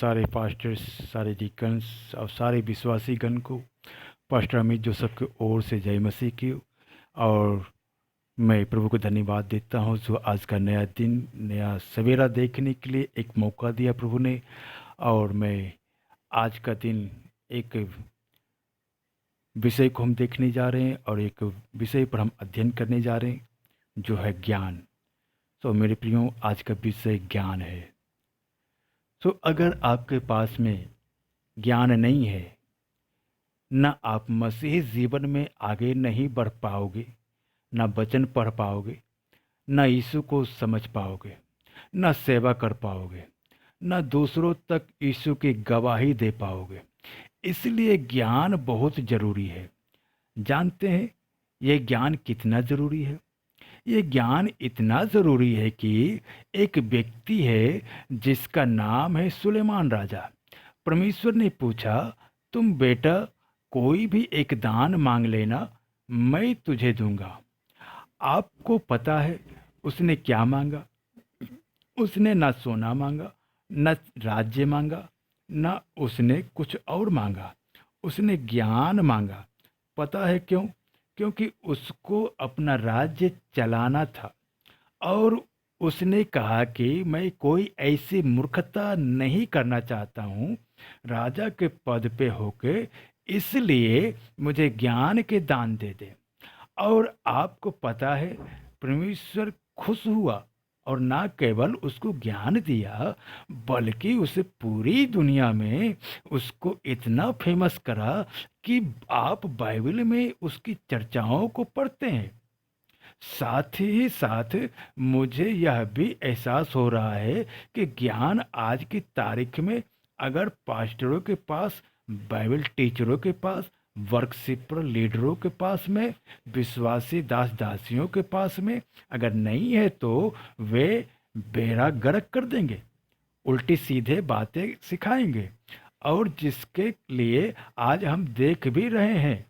सारे पास्टर्स, सारे डिकन्स और सारे विश्वासी गण को पास्टर अमित जोसफ की ओर से जय मसीह की। और मैं प्रभु को धन्यवाद देता हूँ जो आज का नया दिन, नया सवेरा देखने के लिए एक मौका दिया प्रभु ने। और मैं आज का दिन एक विषय को हम देखने जा रहे हैं और एक विषय पर हम अध्ययन करने जा रहे हैं जो है ज्ञान। तो मेरे प्रियो, आज का विषय ज्ञान है। तो अगर आपके पास में ज्ञान नहीं है, न आप मसीही जीवन में आगे नहीं बढ़ पाओगे, न वचन पढ़ पाओगे, न यीशु को समझ पाओगे, न सेवा कर पाओगे, न दूसरों तक यीशु की गवाही दे पाओगे। इसलिए ज्ञान बहुत जरूरी है। जानते हैं ये ज्ञान कितना जरूरी है? ये ज्ञान इतना जरूरी है कि एक व्यक्ति है जिसका नाम है सुलेमान राजा। परमेश्वर ने पूछा, तुम बेटा कोई भी एक दान मांग लेना, मैं तुझे दूंगा। आपको पता है उसने क्या मांगा? उसने न सोना मांगा, न राज्य मांगा, न उसने कुछ और मांगा। उसने ज्ञान मांगा। पता है क्यों? क्योंकि उसको अपना राज्य चलाना था। और उसने कहा कि मैं कोई ऐसी मूर्खता नहीं करना चाहता हूँ राजा के पद पे होके, इसलिए मुझे ज्ञान के दान दे दे। और आपको पता है परमेश्वर खुश हुआ और ना केवल उसको ज्ञान दिया, बल्कि उसे पूरी दुनिया में उसको इतना फेमस करा कि आप बाइबल में उसकी चर्चाओं को पढ़ते हैं। साथ ही साथ मुझे यह भी एहसास हो रहा है कि ज्ञान आज की तारीख में अगर पास्टरों के पास, बाइबल टीचरों के पास, वर्कशिपर लीडरों के पास में, विश्वासी दास दासियों के पास में अगर नहीं है तो वे बेड़ा गर्क कर देंगे, उल्टी सीधे बातें सिखाएंगे। और जिसके लिए आज हम देख भी रहे हैं।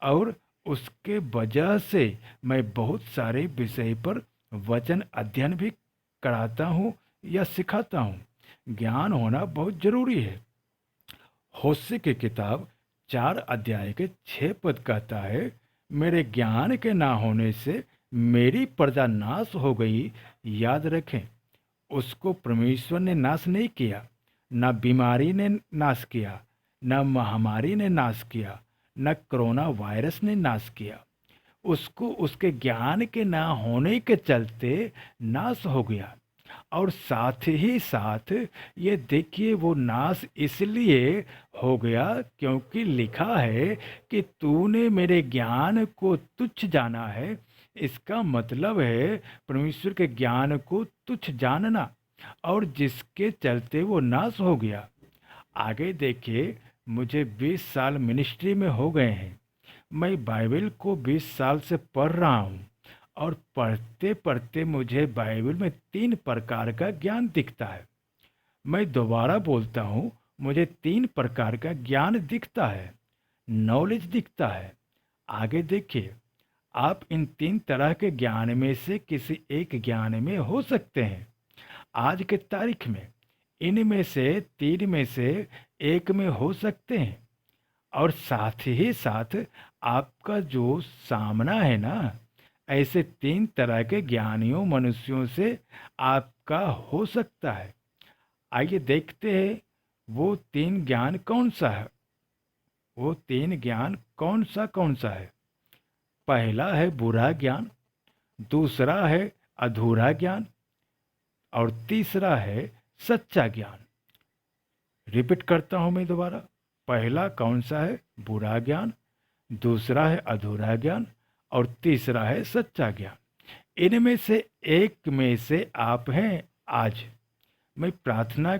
और उसके वजह से मैं बहुत सारे विषय पर वचन अध्ययन भी कराता हूँ या सिखाता हूँ। ज्ञान होना बहुत जरूरी है। होशे की किताब 4 अध्याय के 6 पद कहता है, मेरे ज्ञान के ना होने से मेरी प्रजा नाश हो गई। याद रखें, उसको परमेश्वर ने नाश नहीं किया, न बीमारी ने नाश किया, न महामारी ने नाश किया, न कोरोना वायरस ने नाश किया। उसको उसके ज्ञान के ना होने के चलते नाश हो गया। और साथ ही साथ ये देखिए, वो नाश इसलिए हो गया क्योंकि लिखा है कि तूने मेरे ज्ञान को तुच्छ जाना है। इसका मतलब है परमेश्वर के ज्ञान को तुच्छ जानना, और जिसके चलते वो नाश हो गया। आगे देखिए, मुझे 20 साल मिनिस्ट्री में हो गए हैं। मैं बाइबल को 20 साल से पढ़ रहा हूँ। और पढ़ते पढ़ते मुझे बाइबल में 3 प्रकार का ज्ञान दिखता है। मैं दोबारा बोलता हूँ, मुझे 3 प्रकार का ज्ञान दिखता है, नॉलेज दिखता है। आगे देखिए, आप इन 3 तरह के ज्ञान में से किसी एक ज्ञान में हो सकते हैं। आज के तारीख में इनमें से 3 में से एक में हो सकते हैं। और साथ ही साथ आपका जो सामना है ना, ऐसे 3 तरह के ज्ञानियों मनुष्यों से आपका हो सकता है। आइए देखते हैं वो 3 ज्ञान कौन सा है। वो 3 ज्ञान कौन सा है? पहला है बुरा ज्ञान, दूसरा है अधूरा ज्ञान, और तीसरा है सच्चा ज्ञान। रिपीट करता हूं मैं दोबारा। पहला कौन सा है? बुरा ज्ञान, दूसरा है अधूरा ज्ञान, और तीसरा है सच्चा ज्ञान। इनमें से एक में से आप हैं आज। मैं प्रार्थना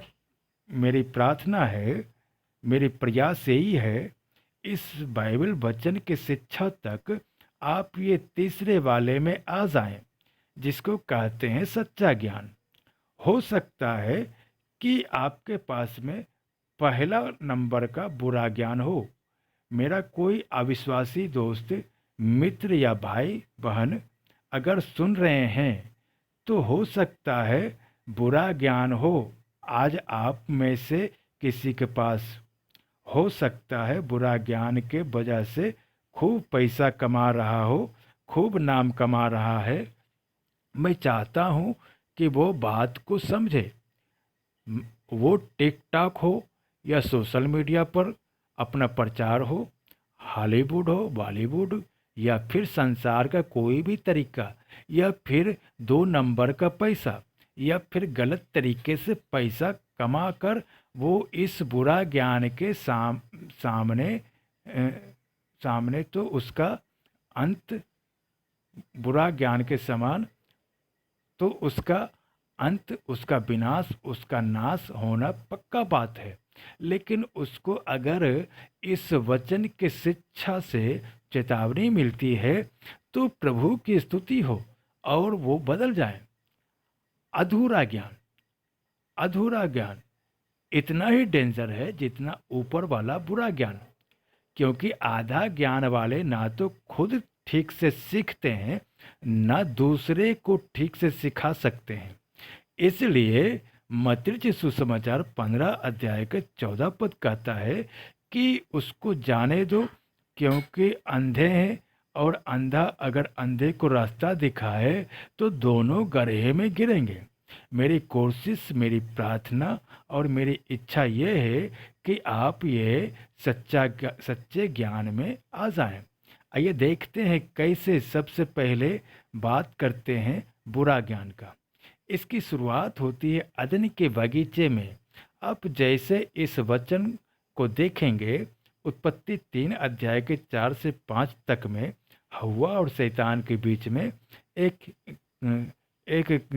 मेरी प्रार्थना है, मेरी प्रयास यही है, इस बाइबल वचन के शिक्षा तक आप ये तीसरे वाले में आ जाएं, जिसको कहते हैं सच्चा ज्ञान। हो सकता है कि आपके पास में पहला नंबर का बुरा ज्ञान हो। मेरा कोई अविश्वासी दोस्त, मित्र या भाई बहन अगर सुन रहे हैं तो हो सकता है बुरा ज्ञान हो। आज आप में से किसी के पास हो सकता है बुरा ज्ञान के वजह से खूब पैसा कमा रहा हो, खूब नाम कमा रहा है। मैं चाहता हूँ कि वो बात को समझे। वो टिकटॉक हो या सोशल मीडिया पर अपना प्रचार हो, हॉलीवुड हो, बॉलीवुड, या फिर संसार का कोई भी तरीका, या फिर 2 नंबर का पैसा, या फिर गलत तरीके से पैसा कमा कर वो इस बुरा ज्ञान के सामने अ, सामने तो उसका अंत बुरा ज्ञान के समान, तो उसका अंत, उसका विनाश, उसका नाश होना पक्का बात है। लेकिन उसको अगर इस वचन की शिक्षा से चेतावनी मिलती है तो प्रभु की स्तुति हो और वो बदल जाए। अधूरा ज्ञान, अधूरा ज्ञान इतना ही डेंजर है जितना ऊपर वाला बुरा ज्ञान, क्योंकि आधा ज्ञान वाले ना तो खुद ठीक से सीखते हैं, ना दूसरे को ठीक से सिखा सकते हैं। इसलिए मत्ती सुसमाचार 15 अध्याय के 14 पद कहता है कि उसको जाने दो, क्योंकि अंधे हैं, और अंधा अगर अंधे को रास्ता दिखाए तो दोनों गड्ढे में गिरेंगे। मेरी कोशिश, मेरी प्रार्थना और मेरी इच्छा ये है कि आप ये सच्चे ज्ञान में आ जाएं। आइए देखते हैं कैसे सबसे पहले बात करते हैं बुरा ज्ञान का। इसकी शुरुआत होती है अदन के बगीचे में। आप जैसे इस वचन को देखेंगे, उत्पत्ति 3 अध्याय के 4 से 5 तक में हव्वा और शैतान के बीच में एक एक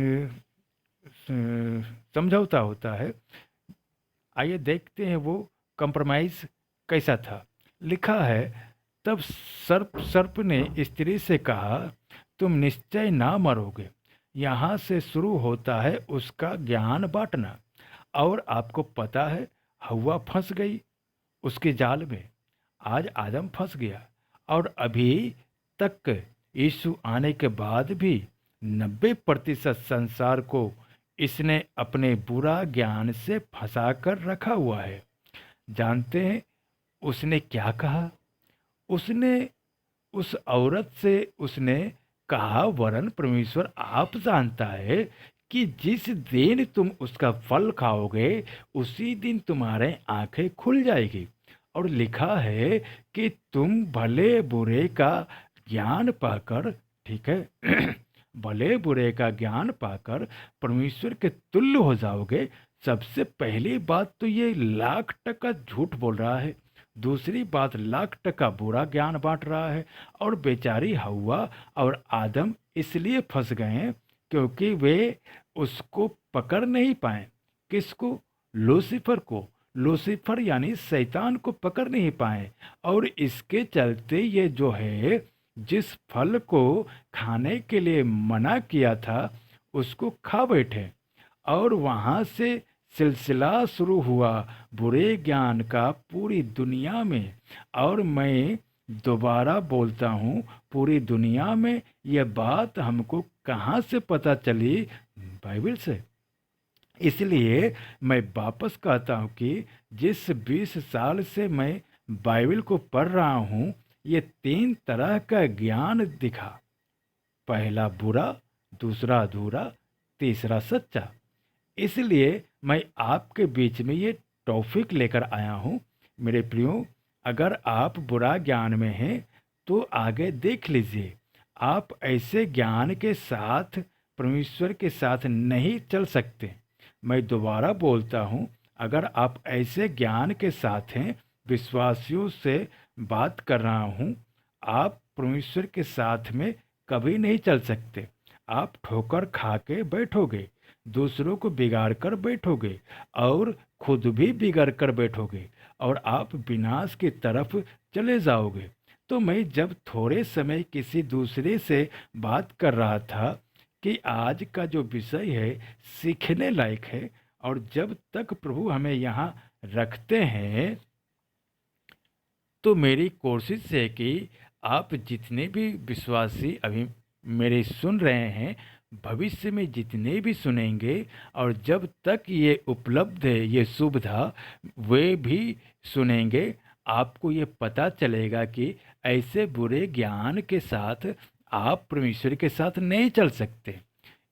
समझौता होता है। आइए देखते हैं वो कंप्रोमाइज कैसा था। लिखा है, तब सर्प ने स्त्री से कहा, तुम निश्चय ना मरोगे। यहाँ से शुरू होता है उसका ज्ञान बांटना। और आपको पता है, हव्वा फंस गई उसके जाल में। आज आदम फंस गया, और अभी तक यीशु आने के बाद भी 90% संसार को इसने अपने बुरा ज्ञान से फंसा कर रखा हुआ है। जानते हैं उसने क्या कहा? उसने उस औरत से उसने कहा, वरन परमेश्वर आप जानता है कि जिस दिन तुम उसका फल खाओगे उसी दिन तुम्हारे आंखें खुल जाएगी। और लिखा है कि तुम भले बुरे का ज्ञान पाकर, ठीक है, भले बुरे का ज्ञान पाकर परमेश्वर के तुल्य हो जाओगे। सबसे पहली बात तो ये 1,00,000% झूठ बोल रहा है। दूसरी बात, 1,00,000% बुरा ज्ञान बांट रहा है। और बेचारी हव्वा और आदम इसलिए फंस गए हैं क्योंकि वे उसको पकड़ नहीं पाए। किसको? लूसीफर को। लूसीफर यानी शैतान को पकड़ नहीं पाए, और इसके चलते ये जो है, जिस फल को खाने के लिए मना किया था उसको खा बैठे। और वहाँ से सिलसिला शुरू हुआ बुरे ज्ञान का पूरी दुनिया में। और मैं दोबारा बोलता हूँ, पूरी दुनिया में। यह बात हमको कहाँ से पता चली? बाइबल से। इसलिए मैं वापस कहता हूँ कि जिस 20 साल से मैं बाइबल को पढ़ रहा हूँ, ये 3 तरह का ज्ञान दिखा। पहला बुरा, दूसरा अधूरा, तीसरा सच्चा। इसलिए मैं आपके बीच में ये टॉपिक लेकर आया हूँ। मेरे प्रियो, अगर आप बुरा ज्ञान में हैं तो आगे देख लीजिए। आप ऐसे ज्ञान के साथ परमेश्वर के साथ नहीं चल सकते। मैं दोबारा बोलता हूँ, अगर आप ऐसे ज्ञान के साथ हैं, विश्वासियों से बात कर रहा हूँ, आप परमेश्वर के साथ में कभी नहीं चल सकते। आप ठोकर खा के बैठोगे, दूसरों को बिगाड़ कर बैठोगे, और खुद भी बिगड़ कर बैठोगे, और आप विनाश की तरफ चले जाओगे। तो मैं जब थोड़े समय किसी दूसरे से बात कर रहा था कि आज का जो विषय है सीखने लायक है, और जब तक प्रभु हमें यहाँ रखते हैं तो मेरी कोशिश है कि आप जितने भी विश्वासी अभी मेरे सुन रहे हैं, भविष्य में जितने भी सुनेंगे और जब तक ये उपलब्ध है ये सुविधा, वे भी सुनेंगे। आपको ये पता चलेगा कि ऐसे बुरे ज्ञान के साथ आप परमेश्वर के साथ नहीं चल सकते।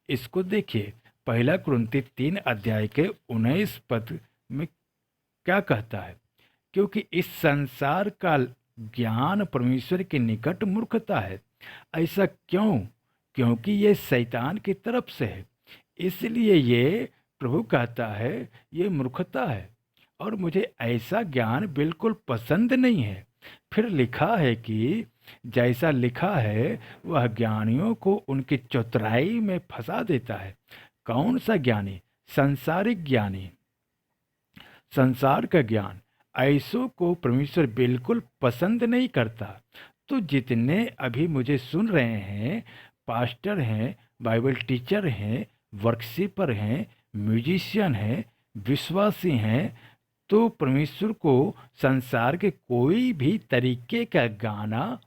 इसको देखिए, पहला कुरिन्थी 3 अध्याय के 19 पद में क्या कहता है, क्योंकि इस संसार का ज्ञान परमेश्वर के निकट मूर्खता है। ऐसा क्यों? क्योंकि ये शैतान की तरफ से है, इसलिए ये प्रभु कहता है ये मूर्खता है और मुझे ऐसा ज्ञान बिल्कुल पसंद नहीं है। फिर लिखा है कि जैसा लिखा है वह ज्ञानियों को उनकी चतुराई में फंसा देता है। कौन सा ज्ञानी? संसारिक ज्ञानी, संसार का ज्ञान। ऐसों को परमेश्वर बिल्कुल पसंद नहीं करता। तो जितने अभी मुझे सुन रहे हैं, पास्टर हैं, बाइबल टीचर हैं, वर्कशीपर हैं, म्यूजिशियन हैं, विश्वासी हैं, तो परमेश्वर को संसार के कोई भी तरीके का गाना,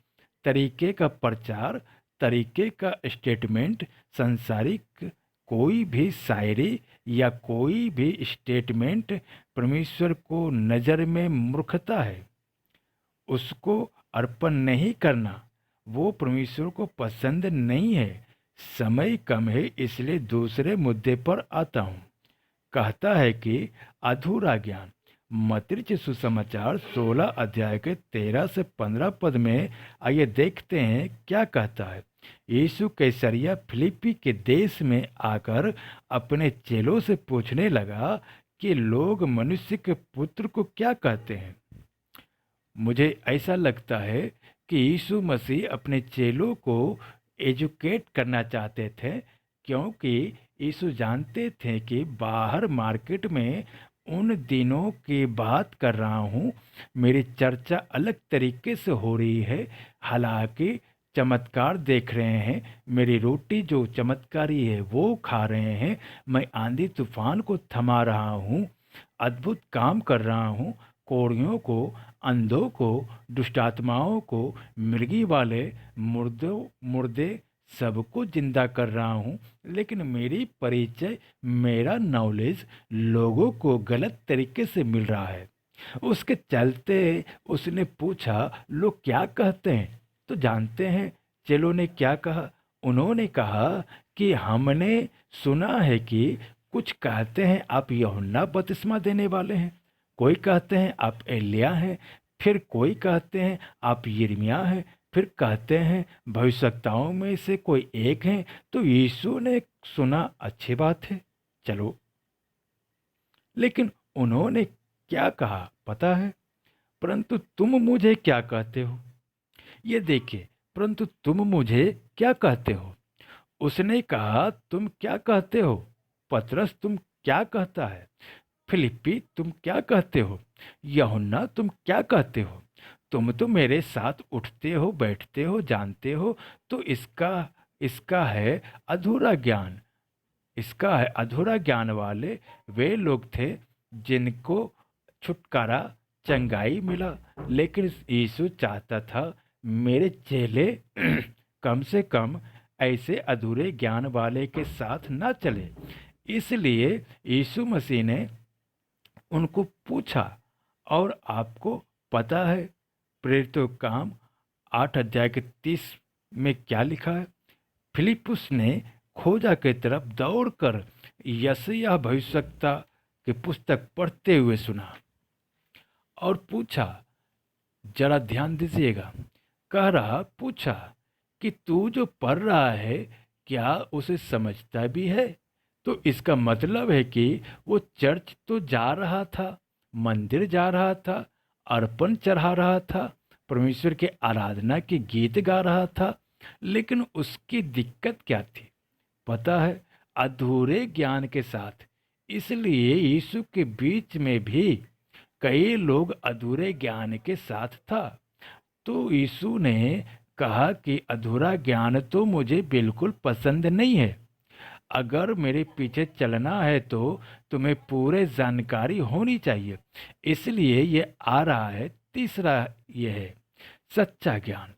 तरीके का प्रचार, तरीके का स्टेटमेंट, संसारिक कोई भी शायरी या कोई भी स्टेटमेंट परमेश्वर को नज़र में मूर्खता है। उसको अर्पण नहीं करना वो परमेश्वर को पसंद नहीं है। समय कम है इसलिए दूसरे मुद्दे पर आता हूँ। कहता है कि अधूरा ज्ञान। मत्ती सुसमाचार 16 अध्याय के 13 से 15 पद में आइए देखते हैं क्या कहता है। यीशु कैसरिया फिलिप्पी के देश में आकर अपने चेलों से पूछने लगा कि लोग मनुष्य के पुत्र को क्या कहते हैं। मुझे ऐसा लगता है कि यीशु मसीह अपने चेलों को एजुकेट करना चाहते थे, क्योंकि यीशु जानते थे कि बाहर मार्केट में उन दिनों की बात कर रहा हूँ, मेरी चर्चा अलग तरीके से हो रही है। हालांकि चमत्कार देख रहे हैं, मेरी रोटी जो चमत्कारी है वो खा रहे हैं, मैं आंधी तूफान को थमा रहा हूँ, अद्भुत काम कर रहा हूँ, कोढ़ियों को, अंधों को, दुष्टात्माओं को, मृगी वाले, मुर्दे सबको जिंदा कर रहा हूँ। लेकिन मेरी परिचय, मेरा नॉलेज लोगों को गलत तरीके से मिल रहा है। उसके चलते उसने पूछा, लोग क्या कहते हैं? तो जानते हैं चेलों ने क्या कहा? उन्होंने कहा कि हमने सुना है कि कुछ कहते हैं आप यूहन्ना बपतिस्मा देने वाले हैं, कोई कहते हैं आप एलिय्याह हैं, फिर कोई कहते हैं आप यिर्मयाह हैं, फिर कहते हैं भविष्यवक्ताओं में से कोई एक हैं। तो यीशु ने सुना, अच्छी बात है, चलो। लेकिन उन्होंने क्या कहा पता है? परंतु तुम मुझे क्या कहते हो? ये देखिए, परंतु तुम मुझे क्या कहते हो? उसने कहा, तुम क्या कहते हो? पतरस तुम क्या कहता है? फिलिप्पी तुम क्या कहते हो? यूहन्ना तुम क्या कहते हो? तुम तो मेरे साथ उठते हो, बैठते हो, जानते हो। तो इसका है अधूरा ज्ञान। इसका है अधूरा ज्ञान वाले वे लोग थे जिनको छुटकारा, चंगाई मिला। लेकिन यीशु चाहता था मेरे चेले कम से कम ऐसे अधूरे ज्ञान वाले के साथ ना चले। इसलिए यीशु मसीह ने उनको पूछा। और आपको पता है प्रेरितों का काम 8 अध्याय के 30 में क्या लिखा है? फिलिप्पुस ने खोजा की तरफ दौड़कर यशायाह भविष्यवक्ता की पुस्तक पढ़ते हुए सुना और पूछा, जरा ध्यान दीजिएगा, कह रहा पूछा कि तू जो पढ़ रहा है क्या उसे समझता भी है? तो इसका मतलब है कि वो चर्च तो जा रहा था, मंदिर जा रहा था, अर्पण चढ़ा रहा था, परमेश्वर के आराधना के गीत गा रहा था, लेकिन उसकी दिक्कत क्या थी पता है? अधूरे ज्ञान के साथ। इसलिए यीशु के बीच में भी कई लोग अधूरे ज्ञान के साथ था। तो यीशु ने कहा कि अधूरा ज्ञान तो मुझे बिल्कुल पसंद नहीं है। अगर मेरे पीछे चलना है तो तुम्हें पूरे जानकारी होनी चाहिए। इसलिए ये आ रहा है तीसरा, ये है सच्चा ज्ञान।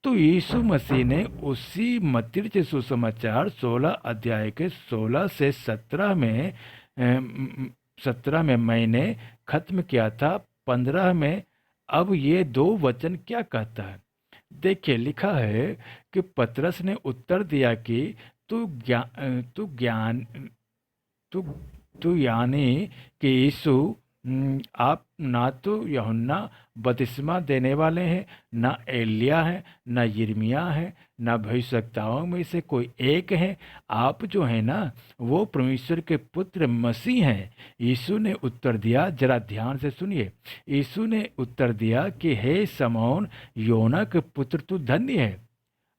तो यीशु मसीह ने उसी मत्ती सुसमाचार 16 अध्याय के 16 से 17 में 17 में मैंने खत्म किया था, 15 में अब ये दो वचन क्या कहता है। देखिए लिखा है कि पतरस ने उत्तर दिया कि तू ज्ञान तू तू यानी कि यीशु, आप ना तो यूहन्ना बपतिस्मा देने वाले हैं, ना एलिया है, ना यिर्मयाह है, ना भविष्यवक्ताओं में से कोई एक है। आप जो है ना वो परमेश्वर के पुत्र मसीह हैं। यीशु ने उत्तर दिया, जरा ध्यान से सुनिए। यीशु ने उत्तर दिया कि हे शमौन योना के पुत्र, तू धन्य है।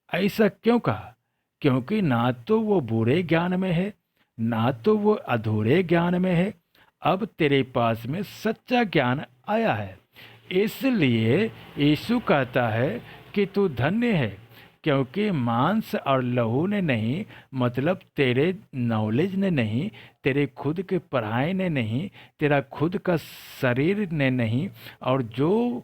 ऐसा क्यों कहा? क्योंकि ना तो वो बुरे ज्ञान में है, ना तो वो अधूरे ज्ञान में है। अब तेरे पास में सच्चा ज्ञान आया है। इसलिए यीशु कहता है कि तू धन्य है, क्योंकि मांस और लहू ने नहीं, मतलब तेरे नॉलेज ने नहीं, तेरे खुद के पढ़ाई ने नहीं, तेरा खुद का शरीर ने नहीं, और जो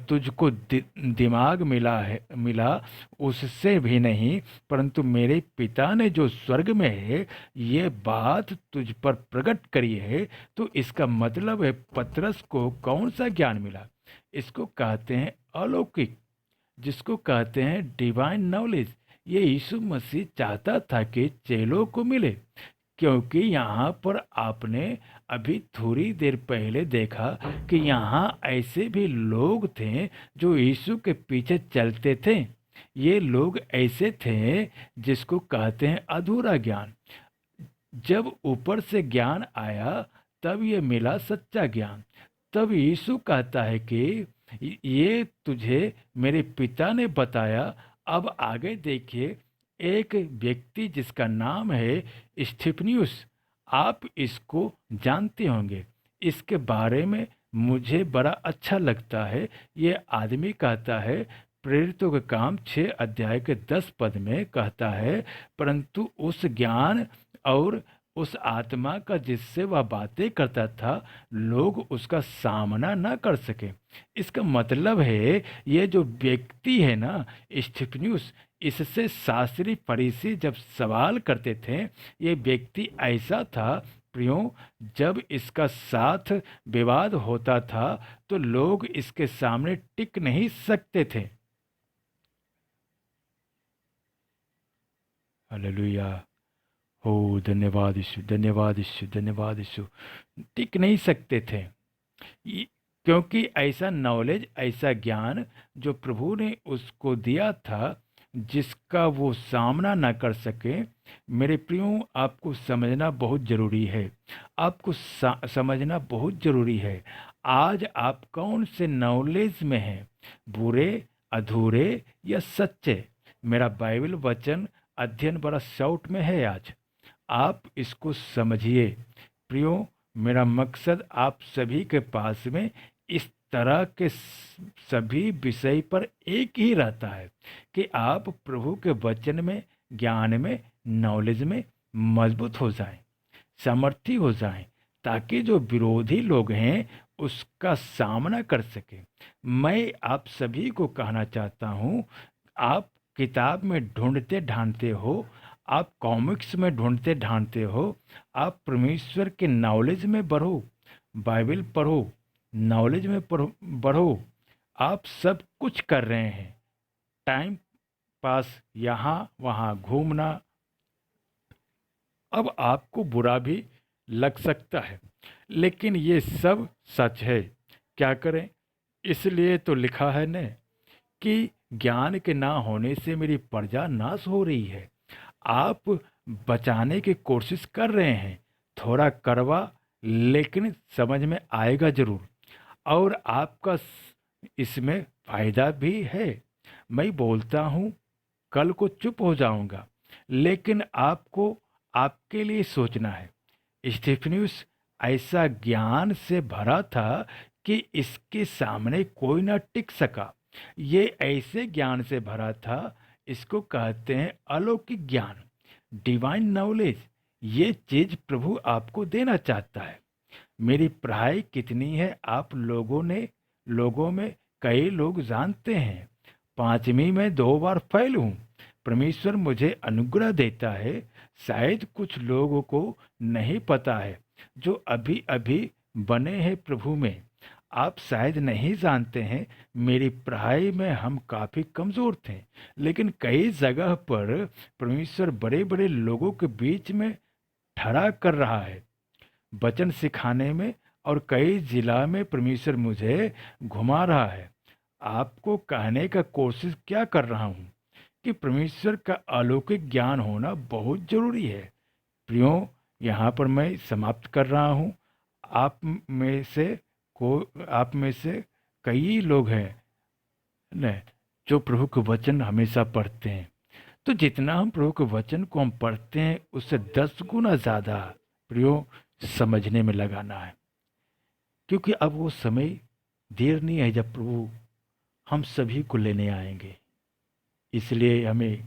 तुझको दिमाग मिला उससे भी नहीं, परंतु मेरे पिता ने जो स्वर्ग में है ये बात तुझ पर प्रकट करी है। तो इसका मतलब है पतरस को कौन सा ज्ञान मिला? इसको कहते हैं अलौकिक, जिसको कहते हैं डिवाइन नॉलेज। ये यीशु मसीह चाहता था कि चेलों को मिले, क्योंकि यहाँ पर आपने अभी थोड़ी देर पहले देखा कि यहाँ ऐसे भी लोग थे जो यीशु के पीछे चलते थे। ये लोग ऐसे थे जिसको कहते हैं अधूरा ज्ञान। जब ऊपर से ज्ञान आया तब ये मिला सच्चा ज्ञान। तब यीशु कहता है कि ये तुझे मेरे पिता ने बताया। अब आगे देखिए, एक व्यक्ति जिसका नाम है स्थिफनियुस, आप इसको जानते होंगे। इसके बारे में मुझे बड़ा अच्छा लगता है। ये आदमी कहता है, प्रेरितों के काम 6 अध्याय के 10 पद में कहता है, परंतु उस ज्ञान और उस आत्मा का जिससे वह बातें करता था लोग उसका सामना न कर सके। इसका मतलब है ये जो व्यक्ति है ना स्थिफनियुस, इससे शास्त्री फरीसी जब सवाल करते थे, ये व्यक्ति ऐसा था प्रियो, जब इसका साथ विवाद होता था तो लोग इसके सामने टिक नहीं सकते थे। हालेलुया। हो धन्यवाद यीशु, धन्यवाद यीशु, धन्यवाद यीशु। टिक नहीं सकते थे, क्योंकि ऐसा नॉलेज, ऐसा ज्ञान जो प्रभु ने उसको दिया था, जिसका वो सामना ना कर सके। मेरे प्रियो, आपको समझना बहुत ज़रूरी है। आपको समझना बहुत ज़रूरी है। आज आप कौन से नॉलेज में हैं, बुरे, अधूरे या सच्चे? मेरा बाइबल वचन अध्ययन बड़ा शॉर्ट में है आज, आप इसको समझिए। प्रियो, मेरा मकसद आप सभी के पास में इस तरह के सभी विषय पर एक ही रहता है कि आप प्रभु के वचन में, ज्ञान में, नॉलेज में मजबूत हो जाएं, सामर्थी हो जाएं, ताकि जो विरोधी लोग हैं उसका सामना कर सके। मैं आप सभी को कहना चाहता हूँ, आप किताब में ढूंढते ढांढते हो, आप कॉमिक्स में ढूंढते ढांढते हो, आप परमेश्वर के नॉलेज में बढ़ो, बाइबल पढ़ो, नॉलेज में बढ़ो। आप सब कुछ कर रहे हैं, टाइम पास यहाँ वहाँ घूमना। अब आपको बुरा भी लग सकता है, लेकिन ये सब सच है। क्या करें? इसलिए तो लिखा है न कि ज्ञान के ना होने से मेरी प्रजा नाश हो रही है। आप बचाने की कोशिश कर रहे हैं, थोड़ा कड़वा, लेकिन समझ में आएगा जरूर, और आपका इसमें फायदा भी है। मैं बोलता हूँ, कल को चुप हो जाऊंगा, लेकिन आपको आपके लिए सोचना है। स्टेफनियुस ऐसा ज्ञान से भरा था कि इसके सामने कोई ना टिक सका। ये ऐसे ज्ञान से भरा था, इसको कहते हैं अलौकिक ज्ञान, डिवाइन नॉलेज। ये चीज प्रभु आपको देना चाहता है। मेरी पढ़ाई कितनी है आप लोगों में कई लोग जानते हैं, 5वीं में 2 बार फेल हूँ। परमेश्वर मुझे अनुग्रह देता है। शायद कुछ लोगों को नहीं पता है जो अभी अभी बने हैं प्रभु में। आप शायद नहीं जानते हैं, मेरी पढ़ाई में हम काफ़ी कमज़ोर थे, लेकिन कई जगह पर परमेश्वर बड़े बड़े लोगों के बीच में खड़ा कर रहा है वचन सिखाने में, और कई जिला में परमेश्वर मुझे घुमा रहा है। आपको कहने का कोशिश क्या कर रहा हूँ कि परमेश्वर का अलौकिक ज्ञान होना बहुत जरूरी है। प्रियो, यहाँ पर मैं समाप्त कर रहा हूँ। आप में से आप में से कई लोग हैं न जो प्रभु के वचन हमेशा पढ़ते हैं। तो जितना हम प्रभु के वचन को हम पढ़ते हैं, उससे 10 गुना ज़्यादा प्रियो समझने में लगाना है, क्योंकि अब वो समय देर नहीं है जब प्रभु हम सभी को लेने आएंगे। इसलिए हमें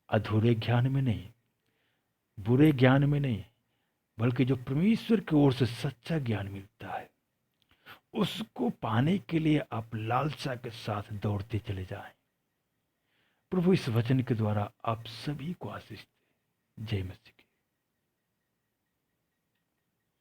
अधूरे ज्ञान में नहीं, बुरे ज्ञान में नहीं, बल्कि जो परमेश्वर की ओर से सच्चा ज्ञान मिलता है, उसको पाने के लिए आप लालसा के साथ दौड़ते चले जाएं। प्रभु इस वचन के द्वारा आप सभी को आशीष दे। जय मसीह।